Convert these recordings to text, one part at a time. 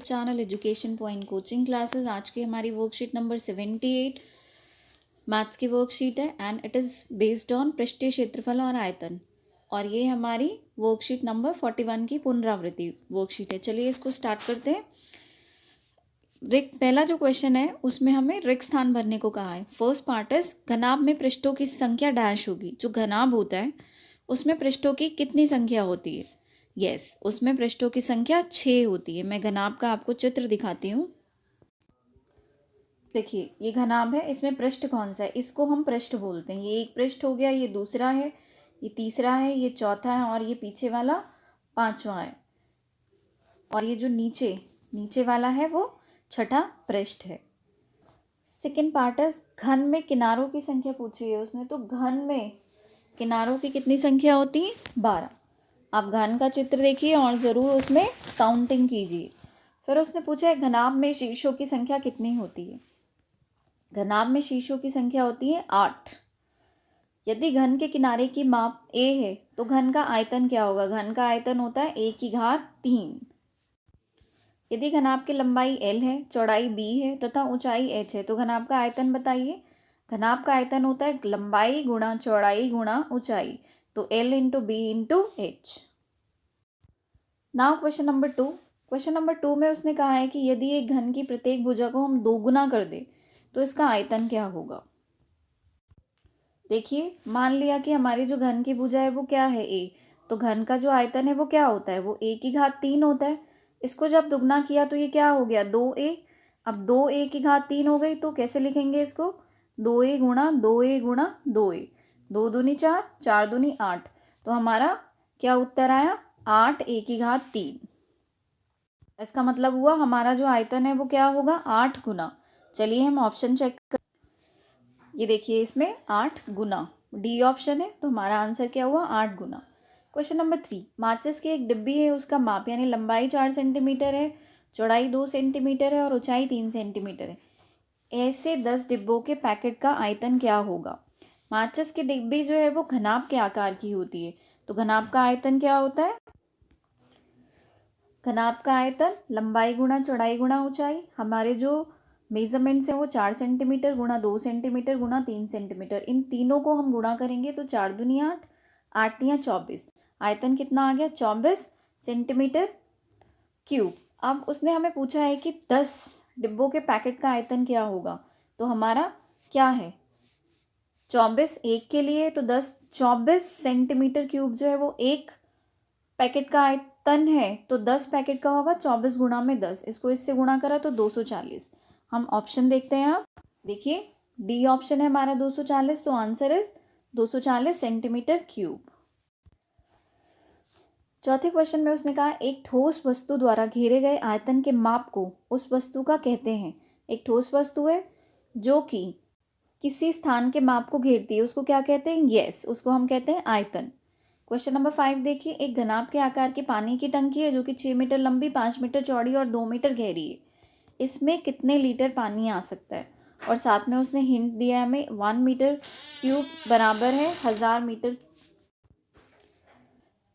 YouTube channel education point coaching classes. आज की हमारी वर्कशीट नंबर 78 मैथ्स की वर्कशीट है and it is based on पृष्ठीय क्षेत्रफल और आयतन। और ये हमारी वर्कशीट नंबर 41 की पुनरावृत्ति वर्कशीट है। चलिए इसको स्टार्ट करते हैं। पहला जो क्वेश्चन है उसमें हमें रिक्त स्थान भरने को कहा है। फर्स्ट पार्ट इज घनाभ में पृष्ठों की संख्या डैश होगी। जो घनाभ होता है उसमें पृष्ठों की कितनी संख्या होती है? यस, उसमें पृष्ठों की संख्या 6 होती है। मैं घनाभ का आपको चित्र दिखाती हूँ। देखिए ये घनाभ है, इसमें पृष्ठ कौन सा है? इसको हम पृष्ठ बोलते हैं। ये एक पृष्ठ हो गया, ये दूसरा है, ये तीसरा है, ये चौथा है और ये पीछे वाला पांचवा है। और ये जो नीचे नीचे वाला है वो छठा पृष्ठ है। सेकेंड पार्ट है घन में किनारों की संख्या पूछी है उसने। तो घन में किनारों की कितनी संख्या होती है? 12। आप घन का चित्र देखिए और ज़रूर उसमें काउंटिंग कीजिए। फिर उसने पूछा है घनाभ में शीर्षों की संख्या कितनी होती है? घनाभ में शीर्षों की संख्या होती है 8। यदि घन के किनारे की माप a है तो घन का आयतन क्या होगा? घन का आयतन होता है a की घात 3। यदि घनाभ की लंबाई l है, चौड़ाई b है तथा ऊंचाई h है तो घनाभ का आयतन बताइए। घनाभ का आयतन होता है लंबाई गुणा चौड़ाई गुणा ऊंचाई, तो l into B into H. Now question number 2। Question number 2 में उसने कहा है कि यदि एक घन की प्रत्येक भुजा को हम दोगुना कर दें तो इसका आयतन क्या होगा? देखिए मान लिया कि हमारी जो घन की भुजा है वो क्या है? a। तो घन का जो आयतन है वो क्या होता है? वो a की घात 3 होता है। इसको जब दुगना किया तो ये क्या हो गया? 2a। अब 2a की घात 3 हो गई तो कैसे लिखेंगे इसको? 2a गुणा 2a गुणा 2a। 2 दूनी 4, 4 दूनी 8। तो हमारा क्या उत्तर आया? 8a की घात 3। इसका मतलब हुआ हमारा जो आयतन है वो क्या होगा? 8 गुना। चलिए हम ऑप्शन चेक कर। ये देखिए इसमें 8 गुना डी ऑप्शन है, तो हमारा आंसर क्या हुआ? 8 गुना। Question number 3। माचिस की एक डिब्बी है, उसका माप यानी लंबाई 4 सेंटीमीटर है, चौड़ाई 2 सेंटीमीटर है और ऊंचाई 3 सेंटीमीटर है। ऐसे 10 डिब्बों के पैकेट का आयतन क्या होगा? माचिस की डिब्बी जो है वो घनाभ के आकार की होती है, तो घनाभ का आयतन क्या होता है? घनाभ का आयतन लंबाई गुणा चौड़ाई गुणा ऊंचाई। हमारे जो मेजरमेंट्स हैं वो 4 सेंटीमीटर गुणा 2 सेंटीमीटर गुणा 3 सेंटीमीटर। इन तीनों को हम गुणा करेंगे तो 4 दूनी 8, 8 तियाँ 24। आयतन कितना आ गया? 24 सेंटीमीटर क्यूब। अब उसने हमें पूछा है कि 10 डिब्बों के पैकेट का आयतन क्या होगा? तो हमारा क्या है? 24 एक के लिए, तो 24 सेंटीमीटर क्यूब जो है वो एक पैकेट का आयतन है। तो 10 पैकेट का होगा 24 गुणा में 10। इसको इससे गुणा करा तो 240। हम ऑप्शन देखते हैं। आप देखिए डी ऑप्शन है हमारा 240, तो आंसर इज 240 सेंटीमीटर क्यूब। चौथे क्वेश्चन में उसने कहा एक ठोस वस्तु द्वारा घेरे गए आयतन के माप को उस वस्तु का कहते हैं। एक ठोस वस्तु है जो कि किसी स्थान के माप को घेरती है, उसको क्या कहते हैं? यस, उसको हम कहते हैं आयतन। क्वेश्चन नंबर 5 देखिए एक घनाभ के आकार की पानी की टंकी है जो कि 6 मीटर लंबी, 5 मीटर चौड़ी और 2 मीटर गहरी है। इसमें कितने लीटर पानी आ सकता है? और साथ में उसने हिंट दिया है हमें 1 मीटर क्यूब बराबर है 1000 मीटर।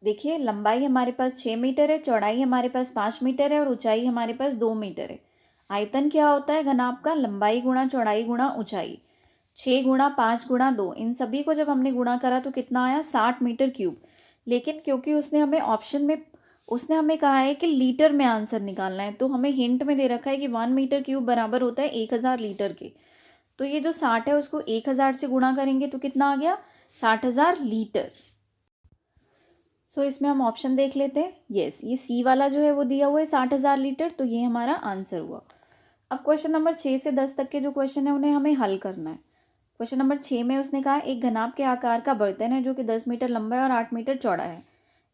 देखिए लंबाई हमारे पास 6 मीटर है, चौड़ाई हमारे पास 5 मीटर है और ऊंचाई हमारे पास 2 मीटर है। आयतन क्या होता है घनाभ का? लंबाई गुणा चौड़ाई गुणा ऊंचाई। 6 गुणा 5 गुणा 2, इन सभी को जब हमने गुणा करा तो कितना आया? 60 मीटर क्यूब। लेकिन क्योंकि उसने हमें ऑप्शन में उसने हमें कहा है कि लीटर में आंसर निकालना है, तो हमें हिंट में दे रखा है कि 1 मीटर क्यूब बराबर होता है 1000 लीटर के। तो ये जो 60 है उसको 1000 से गुणा करेंगे तो कितना आ गया? 60,000 लीटर। सो इसमें हम ऑप्शन देख लेते हैं। यस, ये सी वाला जो है वो दिया हुआ है 60,000 लीटर, तो ये हमारा आंसर हुआ। अब क्वेश्चन नंबर 6 से 10 तक के जो क्वेश्चन है उन्हें हमें हल करना है। क्वेश्चन नंबर 6 में उसने कहा एक घनाभ के आकार का बर्तन है जो कि 10 मीटर लंबा है और 8 मीटर चौड़ा है।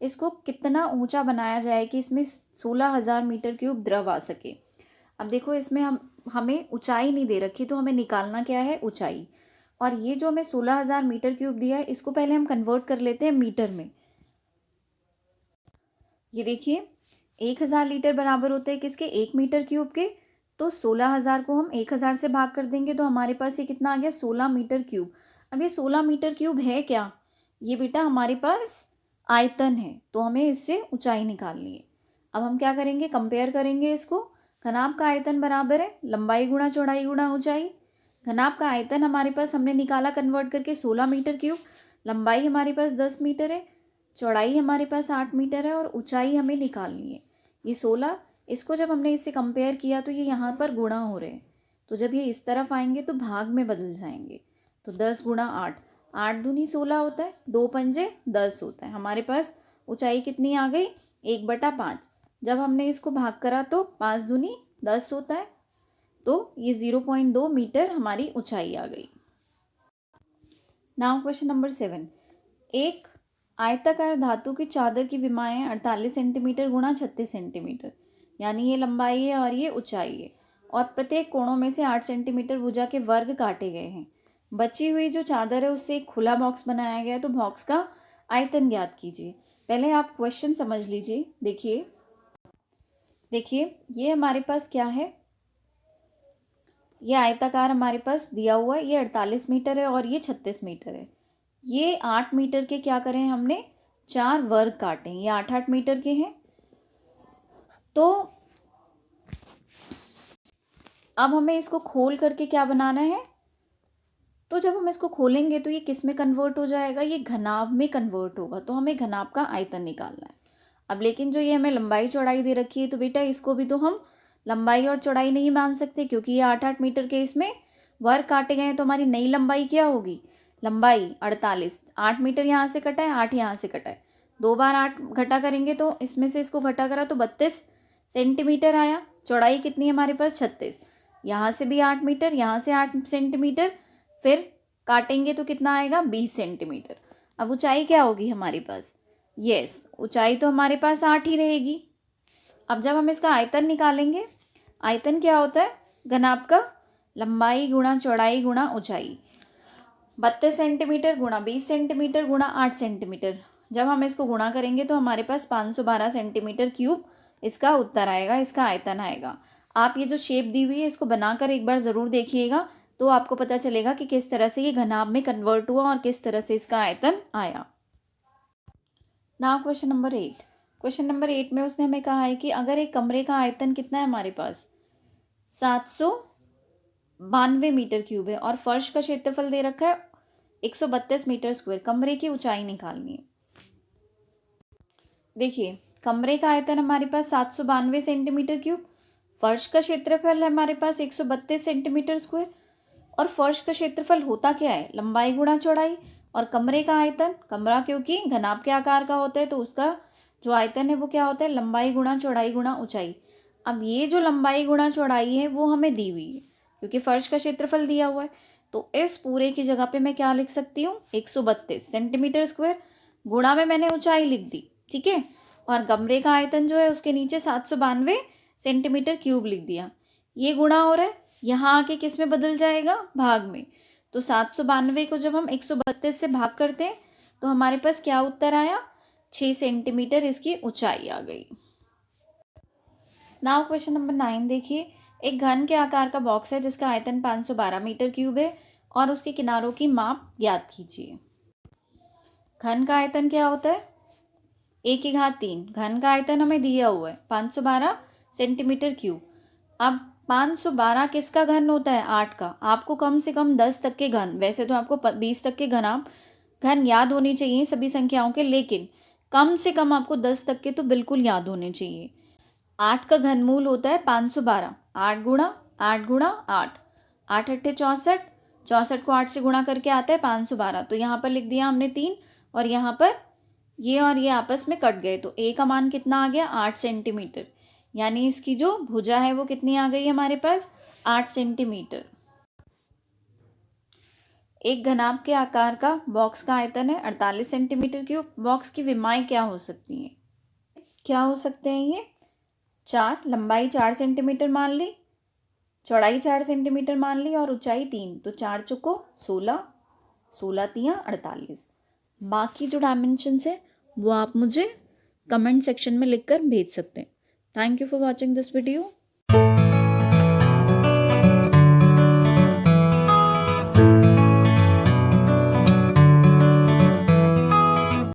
इसको कितना ऊंचा बनाया जाए कि इसमें 16,000 मीटर क्यूब द्रव आ सके? अब देखो इसमें हमें ऊंचाई नहीं दे रखी, तो हमें निकालना क्या है? ऊंचाई। और ये जो हमें 16,000 मीटर क्यूब दिया है इसको पहले हम कन्वर्ट कर लेते हैं मीटर में। ये देखिए 1000 लीटर बराबर होते हैं किसके? 1 मीटर क्यूब के। तो 16,000 को हम 1000 से भाग कर देंगे तो हमारे पास ये कितना आ गया? 16 मीटर क्यूब। अब ये 16 मीटर क्यूब है क्या? ये बेटा हमारे पास आयतन है, तो हमें इससे ऊंचाई निकालनी है। अब हम क्या करेंगे? कंपेयर करेंगे इसको। घनाभ का आयतन बराबर है लंबाई गुणा चौड़ाई गुणा ऊंचाई। घनाभ का आयतन हमारे पास हमने निकाला कन्वर्ट करके 16 मीटर क्यूब। लंबाई हमारे पास 10 मीटर है, चौड़ाई हमारे पास 8 मीटर है और ऊंचाई हमें निकालनी है। ये 16, इसको जब हमने इससे कंपेयर किया तो ये यहाँ पर गुणा हो रहे हैं, तो जब ये इस तरफ आएंगे तो भाग में बदल जाएंगे। तो 10 गुणा 8, 8 दूनी 16 होता है, 2 पंजे 10 होता है। हमारे पास ऊंचाई कितनी आ गई, 1/5। जब हमने इसको भाग करा तो 5 दूनी 10 होता है, तो ये 0.2 मीटर हमारी ऊंचाई आ गई। Now question number 7। एक आयताकार धातु की चादर की विमाएँ 48 सेंटीमीटर गुणा 36 सेंटीमीटर, यानी ये लंबाई है और ये ऊंचाई है, और प्रत्येक कोणों में से 8 सेंटीमीटर भुजा के वर्ग काटे गए हैं। बची हुई जो चादर है उससे एक खुला बॉक्स बनाया गया है, तो बॉक्स का आयतन ज्ञात कीजिए। पहले आप क्वेश्चन समझ लीजिए। देखिए ये हमारे पास क्या है, ये आयताकार हमारे पास दिया हुआ है, ये 48 मीटर है और ये 36 मीटर है। ये 8 मीटर के क्या करें हमने, 4 वर्ग काटे, ये 8-8 मीटर के हैं। तो अब हमें इसको खोल करके क्या बनाना है, तो जब हम इसको खोलेंगे तो ये किस में कन्वर्ट हो जाएगा, ये घनाभ में कन्वर्ट होगा। तो हमें घनाभ का आयतन निकालना है। अब लेकिन जो ये हमें लंबाई चौड़ाई दे रखी है, तो बेटा इसको भी तो हम लंबाई और चौड़ाई नहीं मान सकते, क्योंकि ये 8-8 मीटर के इसमें वर्ग काटे गए हैं। तो हमारी नई लंबाई क्या होगी, लंबाई 48, 8 मीटर यहाँ से कटा है, 8 यहाँ से कटा है, 2 बार 8 घटा करेंगे तो इसमें से इसको घटा करा तो 32 सेंटीमीटर आया। चौड़ाई कितनी है हमारे पास, 36, यहाँ से भी 8 मीटर, यहाँ से 8 सेंटीमीटर, फिर काटेंगे तो कितना आएगा, 20 सेंटीमीटर। अब ऊंचाई क्या होगी हमारे पास, यस ऊंचाई तो हमारे पास 8 ही रहेगी। अब जब हम इसका आयतन निकालेंगे, आयतन क्या होता है, घनाभ का लंबाई गुणा चौड़ाई गुणा ऊंचाई, 32 सेंटीमीटर गुणा 20 सेंटीमीटर गुणा 8 सेंटीमीटर। जब हम इसको गुणा करेंगे तो हमारे पास 512 सेंटीमीटर क्यूब इसका उत्तर आएगा, इसका आयतन आएगा। आप ये जो शेप दी हुई है इसको बनाकर एक बार ज़रूर देखिएगा, तो आपको पता चलेगा कि किस तरह से ये घनाभ में कन्वर्ट हुआ और किस तरह से इसका आयतन आया। Now question number 8। Question number 8 में उसने हमें कहा है कि अगर एक कमरे का आयतन कितना है हमारे पास, 792 मीटर क्यूब है, और फर्श का क्षेत्रफल दे रखा है 132 मीटर स्क्वायर। कमरे की ऊंचाई निकालनी है। देखिए कमरे का आयतन हमारे पास 792 सेंटीमीटर क्यूब, फर्श का क्षेत्रफल है हमारे पास 132 सेंटीमीटर स्क्वायर, और फर्श का क्षेत्रफल होता क्या है, लंबाई गुणा चौड़ाई, और कमरे का आयतन, कमरा क्योंकि घनाभ के आकार का होता है तो उसका जो आयतन है वो क्या होता है, लंबाई गुणा चौड़ाई गुणा ऊंचाई। अब ये जो लंबाई गुणा चौड़ाई है वो हमें दी हुई है, क्योंकि फर्श का क्षेत्रफल दिया हुआ है, तो इस पूरे की जगह पे मैं क्या लिख सकती हूँ, 132 सेंटीमीटर स्क्वायर, गुणा में मैंने ऊंचाई लिख दी, ठीक है, और कमरे का आयतन जो है उसके नीचे 792 सेंटीमीटर क्यूब लिख दिया। ये गुणा हो रहा है, यहाँ आके किस में बदल जाएगा, भाग में। तो 792 को जब हम 132 से भाग करते हैं तो हमारे पास क्या उत्तर आया, 6 सेंटीमीटर इसकी ऊंचाई आ गई। नाउ क्वेश्चन नंबर 9 देखिए। एक घन के आकार का बॉक्स है जिसका आयतन 512 मीटर क्यूब है और उसके किनारों की माप ज्ञात कीजिए। घन का आयतन क्या होता है, 1/3। घन का आयतन हमें दिया हुआ है 512 सेंटीमीटर क्यूब। अब 512 किसका घन होता है, 8 का। आपको कम से कम 10 तक के घन, वैसे तो आपको 20 तक के घन याद होने चाहिए सभी संख्याओं के, लेकिन कम से कम आपको 10 तक के तो बिल्कुल याद होने चाहिए। 8 का घनमूल होता है 512, 8 गुणा 8 गुणा 8, 8 अट्ठे 64, 64 को 8 से गुणा करके आता है 512। तो यहाँ पर लिख दिया हमने 3, और यहाँ पर ये और ये आपस में कट गए, तो ए का मान कितना आ गया, 8 सेंटीमीटर, यानी इसकी जो भुजा है वो कितनी आ गई हमारे पास, 8 सेंटीमीटर। एक घनाभ के आकार का बॉक्स का आयतन है 48 सेंटीमीटर क्यूब। बॉक्स की विमाएँ क्या हो सकती हैं, क्या हो सकते हैं ये, 4, लंबाई 4 सेंटीमीटर मान ली, चौड़ाई 4 सेंटीमीटर मान ली, और ऊंचाई 3, तो 4 चौको 16, 16 तियाँ 48। बाकी जो डायमेंशंस है वो आप मुझे कमेंट सेक्शन में लिखकर भेज सकते हैं। Thank you for watching this video.